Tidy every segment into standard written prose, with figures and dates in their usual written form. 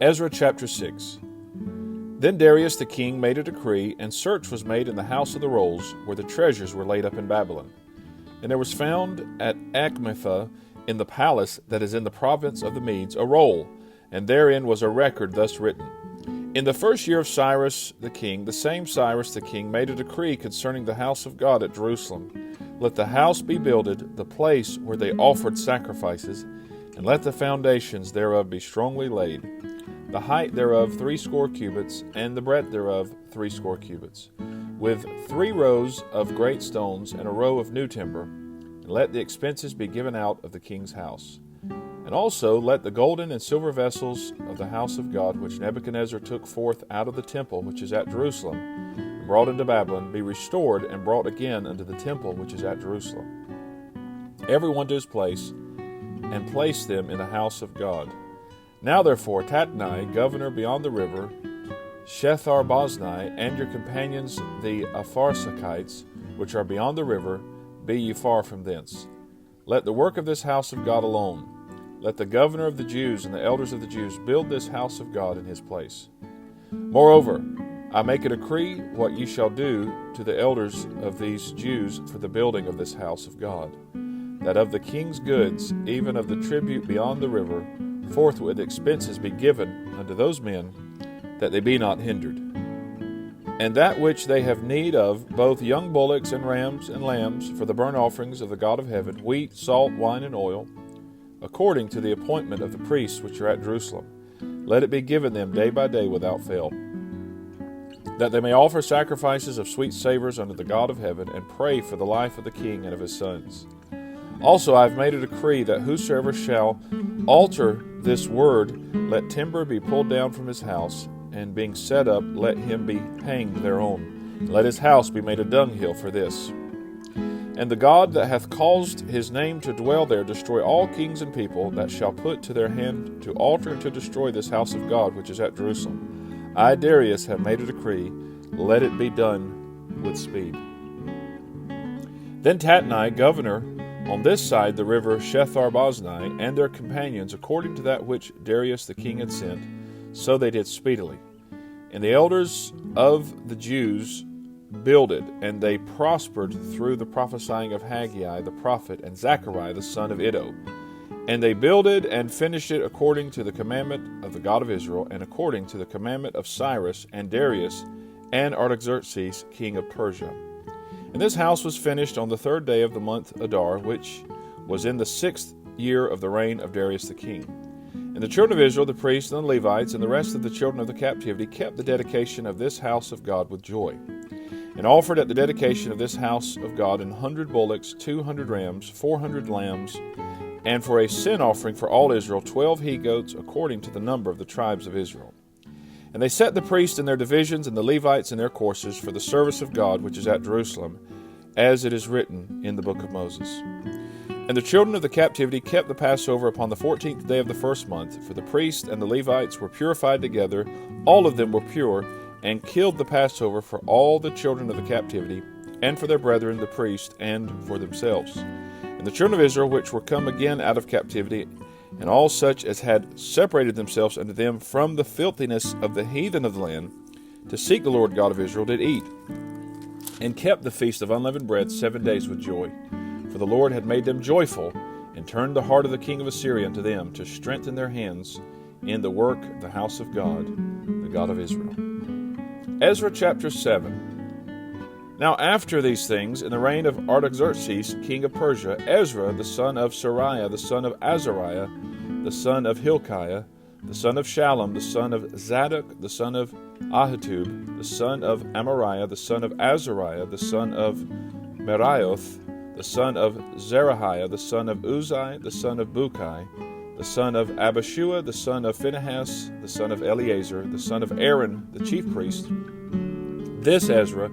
Ezra chapter 6. Then Darius the king made a decree, and search was made in the house of the rolls, where the treasures were laid up in Babylon. And there was found at Achmethah in the palace that is in the province of the Medes a roll, and therein was a record thus written. In the first year of Cyrus the king, the same Cyrus the king made a decree concerning the house of God at Jerusalem. Let the house be builded, the place where they offered sacrifices, and let the foundations thereof be strongly laid. The height thereof 80 cubits, and the breadth thereof 80 cubits, with 3 rows of great stones and a row of new timber, and let the expenses be given out of the king's house. And also let the golden and silver vessels of the house of God, which Nebuchadnezzar took forth out of the temple which is at Jerusalem, and brought into Babylon, be restored and brought again unto the temple which is at Jerusalem. Every one to his place, and place them in the house of God. Now therefore, Tatnai, governor beyond the river, Shethar-boznai, and your companions the Apharsachites, which are beyond the river, be ye far from thence. Let the work of this house of God alone. Let the governor of the Jews and the elders of the Jews build this house of God in his place. Moreover, I make a decree what ye shall do to the elders of these Jews for the building of this house of God, that of the king's goods, even of the tribute beyond the river, forthwith expenses be given unto those men, that they be not hindered. And that which they have need of, both young bullocks and rams and lambs, for the burnt offerings of the God of heaven, wheat, salt, wine, and oil, according to the appointment of the priests which are at Jerusalem, let it be given them day by day without fail, that they may offer sacrifices of sweet savors unto the God of heaven, and pray for the life of the king and of his sons. Also I have made a decree that whosoever shall alter this word, let timber be pulled down from his house, and being set up, let him be hanged thereon. Let his house be made a dunghill for this. And the God that hath caused his name to dwell there destroy all kings and people that shall put to their hand to alter and to destroy this house of God which is at Jerusalem. I, Darius, have made a decree, let it be done with speed. Then Tatnai, governor on this side the river Shethar-boznai, and their companions, according to that which Darius the king had sent, so they did speedily. And the elders of the Jews builded, and they prospered through the prophesying of Haggai the prophet and Zechariah the son of Iddo. And they builded and finished it according to the commandment of the God of Israel, and according to the commandment of Cyrus and Darius and Artaxerxes king of Persia. And this house was finished on the 3rd day of the month Adar, which was in the 6th year of the reign of Darius the king. And the children of Israel, the priests and the Levites, and the rest of the children of the captivity, kept the dedication of this house of God with joy, and offered at the dedication of this house of God 100 bullocks, 200 rams, 400 lambs, and for a sin offering for all Israel 12 he-goats, according to the number of the tribes of Israel. And they set the priests in their divisions, and the Levites in their courses, for the service of God which is at Jerusalem, as it is written in the book of Moses. And the children of the captivity kept the Passover upon the 14th day of the 1st month, for the priests and the Levites were purified together, all of them were pure, and killed the Passover for all the children of the captivity, and for their brethren the priests, and for themselves. And the children of Israel, which were come again out of captivity, and all such as had separated themselves unto them from the filthiness of the heathen of the land, to seek the Lord God of Israel, did eat, and kept the feast of unleavened bread 7 days with joy. For the Lord had made them joyful, and turned the heart of the king of Assyria unto them, to strengthen their hands in the work of the house of God, the God of Israel. Ezra chapter 7. Now after these things, in the reign of Artaxerxes king of Persia, Ezra the son of Sariah, the son of Azariah, the son of Hilkiah, the son of Shallum, the son of Zadok, the son of Ahitub, the son of Amariah, the son of Azariah, the son of Merioth, the son of Zerahiah, the son of Uzai, the son of Bukai, the son of Abishua, the son of Phinehas, the son of Eleazar, the son of Aaron, the chief priest. This Ezra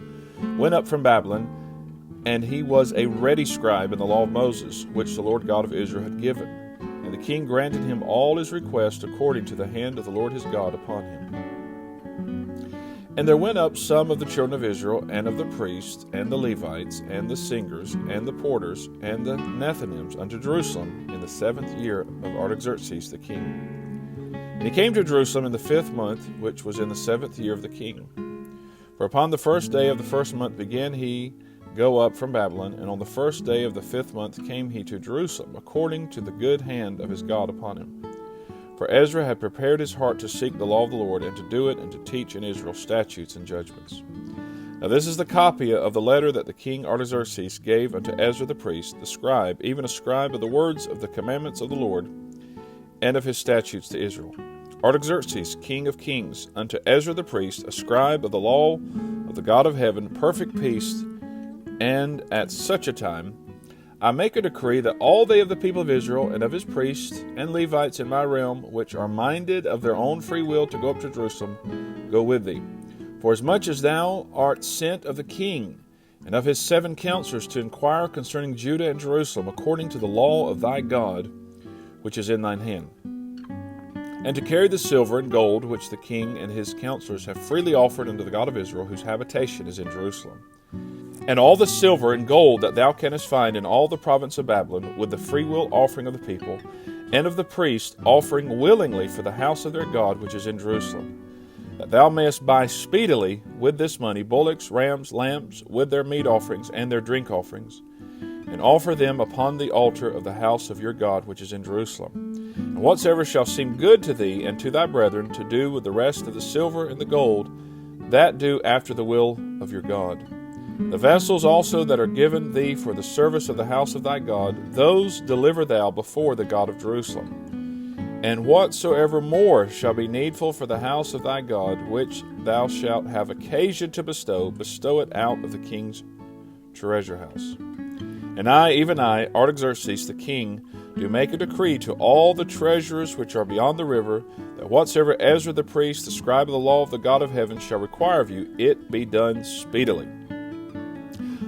went up from Babylon, and he was a ready scribe in the law of Moses, which the Lord God of Israel had given. And the king granted him all his requests according to the hand of the Lord his God upon him. And there went up some of the children of Israel, and of the priests, and the Levites, and the singers, and the porters, and the Nethinims unto Jerusalem in the 7th year of Artaxerxes the king. And he came to Jerusalem in the 5th month, which was in the 7th year of the king. For upon the 1st day of the 1st month began he go up from Babylon, and on the 1st day of the 5th month came he to Jerusalem, according to the good hand of his God upon him. For Ezra had prepared his heart to seek the law of the Lord, and to do it, and to teach in Israel statutes and judgments. Now this is the copy of the letter that the king Artaxerxes gave unto Ezra the priest, the scribe, even a scribe of the words of the commandments of the Lord, and of his statutes to Israel. Artaxerxes, king of kings, unto Ezra the priest, a scribe of the law of the God of heaven, perfect peace, and at such a time I make a decree that all they of the people of Israel, and of his priests and Levites in my realm, which are minded of their own free will to go up to Jerusalem, go with thee. For as much as thou art sent of the king, and of his 7 counselors, to inquire concerning Judah and Jerusalem, according to the law of thy God, which is in thine hand, and to carry the silver and gold which the king and his counselors have freely offered unto the God of Israel, whose habitation is in Jerusalem. And all the silver and gold that thou canst find in all the province of Babylon, with the freewill offering of the people, and of the priests offering willingly for the house of their God which is in Jerusalem, that thou mayest buy speedily with this money bullocks, rams, lambs, with their meat offerings and their drink offerings, and offer them upon the altar of the house of your God which is in Jerusalem. And whatsoever shall seem good to thee and to thy brethren to do with the rest of the silver and the gold, that do after the will of your God. The vessels also that are given thee for the service of the house of thy God, those deliver thou before the God of Jerusalem. And whatsoever more shall be needful for the house of thy God, which thou shalt have occasion to bestow, bestow it out of the king's treasure house. And I, even I, Artaxerxes the king, do make a decree to all the treasurers which are beyond the river, that whatsoever Ezra the priest, the scribe of the law of the God of heaven, shall require of you, it be done speedily.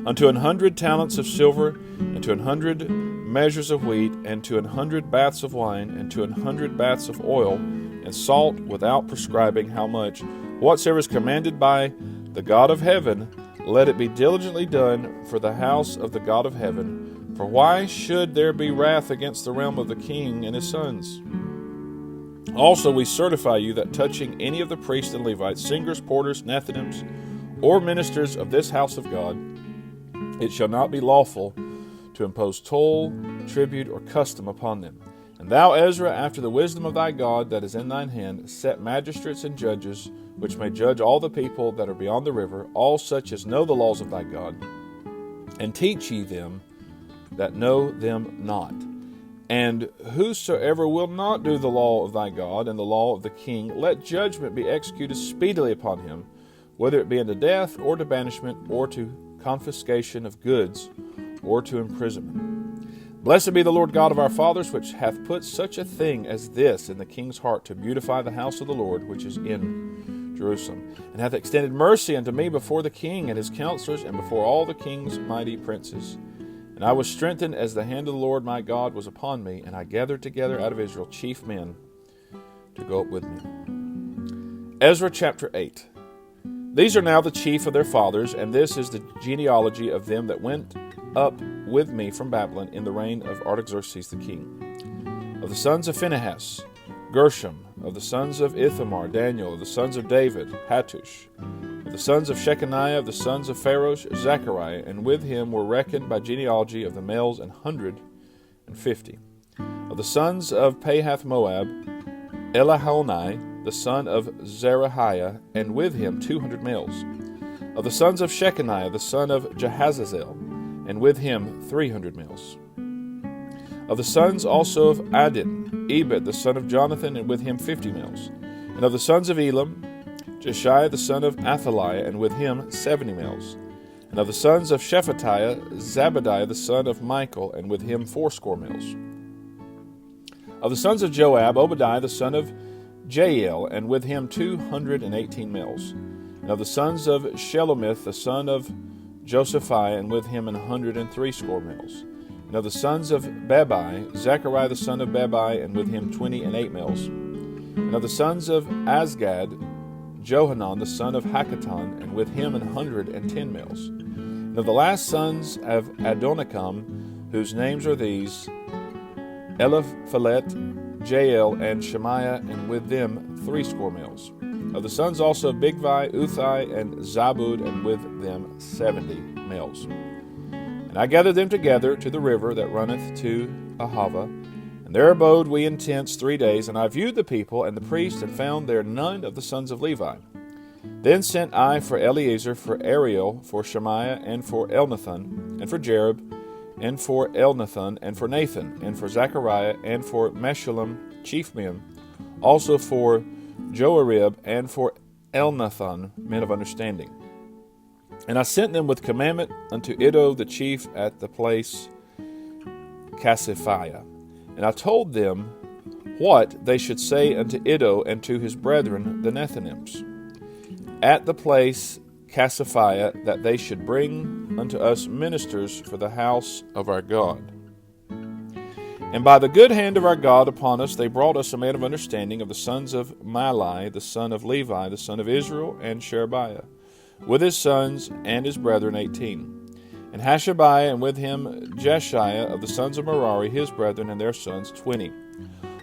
Unto 100 talents of silver, and to 100 measures of wheat, and to 100 baths of wine, and to 100 baths of oil, and salt, without prescribing how much, whatsoever is commanded by the God of heaven, let it be diligently done for the house of the God of heaven. For why should there be wrath against the realm of the king and his sons? Also we certify you that touching any of the priests and Levites, singers, porters, Nethinims, or ministers of this house of God, it shall not be lawful to impose toll, tribute, or custom upon them. And thou, Ezra, after the wisdom of thy God that is in thine hand, set magistrates and judges, which may judge all the people that are beyond the river, all such as know the laws of thy God, and teach ye them that know them not. And whosoever will not do the law of thy God and the law of the king, let judgment be executed speedily upon him, whether it be unto death, or to banishment, or to confiscation of goods, or to imprisonment. Blessed be the Lord God of our fathers, which hath put such a thing as this in the king's heart, to beautify the house of the Lord which is in Jerusalem, and hath extended mercy unto me before the king and his counselors, and before all the king's mighty princes. And I was strengthened as the hand of the Lord my God was upon me, and I gathered together out of Israel chief men to go up with me. Ezra chapter 8. These are now the chief of their fathers, and this is the genealogy of them that went up with me from Babylon in the reign of Artaxerxes the king. Of the sons of Phinehas, Gershom. Of the sons of Ithamar, Daniel. Of the sons of David, Hattush. Of the sons of Shechaniah, of the sons of Pharosh, Zechariah, and with him were reckoned by genealogy of the males 150. Of the sons of Pahath Moab, Elihonai, the son of Zerahiah, and with him 200 males. Of the sons of Shechaniah, the son of Jehazazel, and with him 300 males. Of the sons also of Adin, Ebed, the son of Jonathan, and with him 50 males. And of the sons of Elam, Jeshaiah, the son of Athaliah, and with him 70 males. And of the sons of Shephatiah, Zabadiah, the son of Michael, and with him 80 males. Of the sons of Joab, Obadiah, the son of Jael, and with him 218 males. And of the sons of Shelomith, the son of Josephiah, and with him 160 males. And of the sons of Bebai, Zechariah the son of Bebai, and with him 28 males. And of the sons of Azgad, Johanan the son of Hakatan, and with him 110 males. And of the last sons of Adonikam, whose names are these, Eliphalet, Jael, and Shemaiah, and with them 80 males. Of the sons also of Bigvai, Uthai, and Zabud, and with them 70 males. And I gathered them together to the river that runneth to Ahava, and there abode we in tents 3 days, and I viewed the people and the priests, and found there none of the sons of Levi. Then sent I for Eleazar, for Ariel, for Shemaiah, and for Elnathan, and for Jerub, and for Elnathan, and for Nathan, and for Zechariah, and for Meshullam, chief men, also for Joarib, and for Elnathan, men of understanding. And I sent them with commandment unto Iddo the chief at the place Cassiphiah. And I told them what they should say unto Iddo and to his brethren the Nethinims at the place Cassiphiah, that they should bring unto us ministers for the house of our God. And by the good hand of our God upon us, they brought us a man of understanding of the sons of Malai, the son of Levi, the son of Israel, and Sherebiah, with his sons and his brethren 18. And Hashabiah, and with him Jeshiah of the sons of Merari, his brethren, and their sons 20.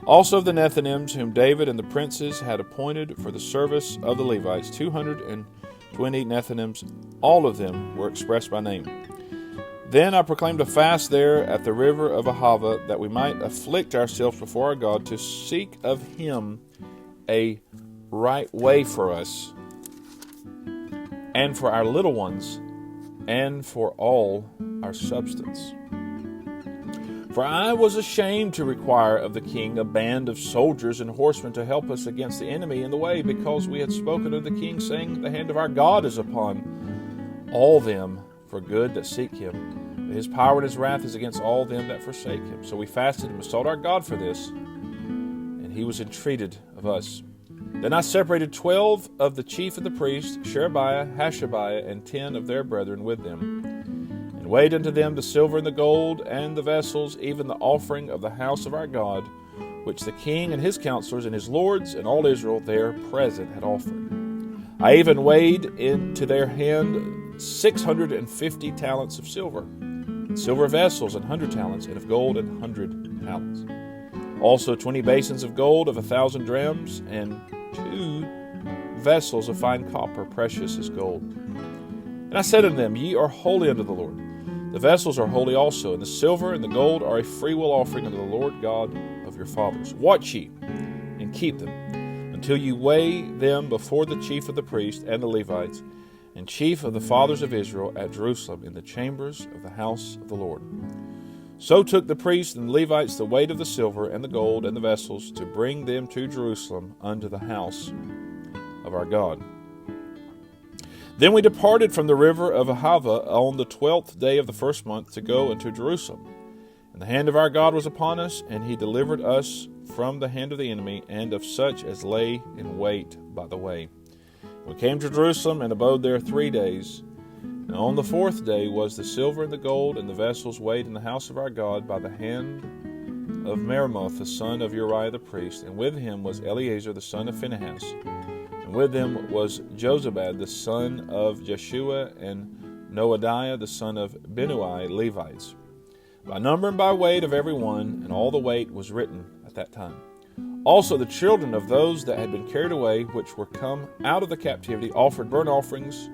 Also of the Nethinims, whom David and the princes had appointed for the service of the Levites, 220 Nethinims, all of them were expressed by name. Then I proclaimed a fast there at the river of Ahava, that we might afflict ourselves before our God, to seek of him a right way for us, and for our little ones, and for all our substance. For I was ashamed to require of the king a band of soldiers and horsemen to help us against the enemy in the way, because we had spoken to the king, saying, the hand of our God is upon all them for good that seek him. But his power and his wrath is against all them that forsake him. So we fasted and besought our God for this, and he was entreated of us. Then I separated 12 of the chief of the priests, Sherebiah, Hashabiah, and 10 of their brethren with them, and weighed unto them the silver and the gold and the vessels, even the offering of the house of our God, which the king and his counselors and his lords and all Israel there present had offered. I even weighed into their hand 650 talents of silver, and silver vessels 100 talents, and of gold 100 talents. Also 20 basins of gold of 1,000 drams, and 2 vessels of fine copper, precious as gold. And I said unto them, Ye are holy unto the Lord. The vessels are holy also, and the silver and the gold are a freewill offering unto the Lord God of your fathers. Watch ye, and keep them, until you weigh them before the chief of the priests and the Levites, and chief of the fathers of Israel at Jerusalem, in the chambers of the house of the Lord. So took the priests and the Levites the weight of the silver and the gold and the vessels, to bring them to Jerusalem unto the house of our God. Then we departed from the river of Ahava on the 12th day of the first month to go into Jerusalem. And the hand of our God was upon us, and he delivered us from the hand of the enemy, and of such as lay in wait by the way. We came to Jerusalem and abode there 3 days. And on the 4th day was the silver and the gold and the vessels weighed in the house of our God by the hand of Meremoth the son of Uriah the priest, and with him was Eleazar the son of Phinehas, and with them was Jozabad the son of Jeshua, and Noadiah the son of Binnui, Levites, by number and by weight of every one, and all the weight was written at that time. Also the children of those that had been carried away, which were come out of the captivity, offered burnt offerings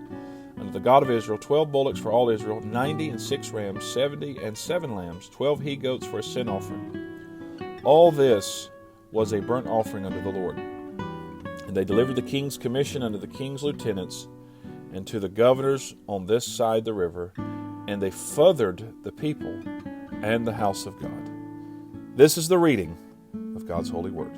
unto the God of Israel, 12 bullocks for all Israel, 96 rams, 77 lambs, 12 he-goats for a sin offering. All this was a burnt offering unto the Lord. And they delivered the king's commission unto the king's lieutenants and to the governors on this side the river, and they feathered the people and the house of God. This is the reading of God's holy word.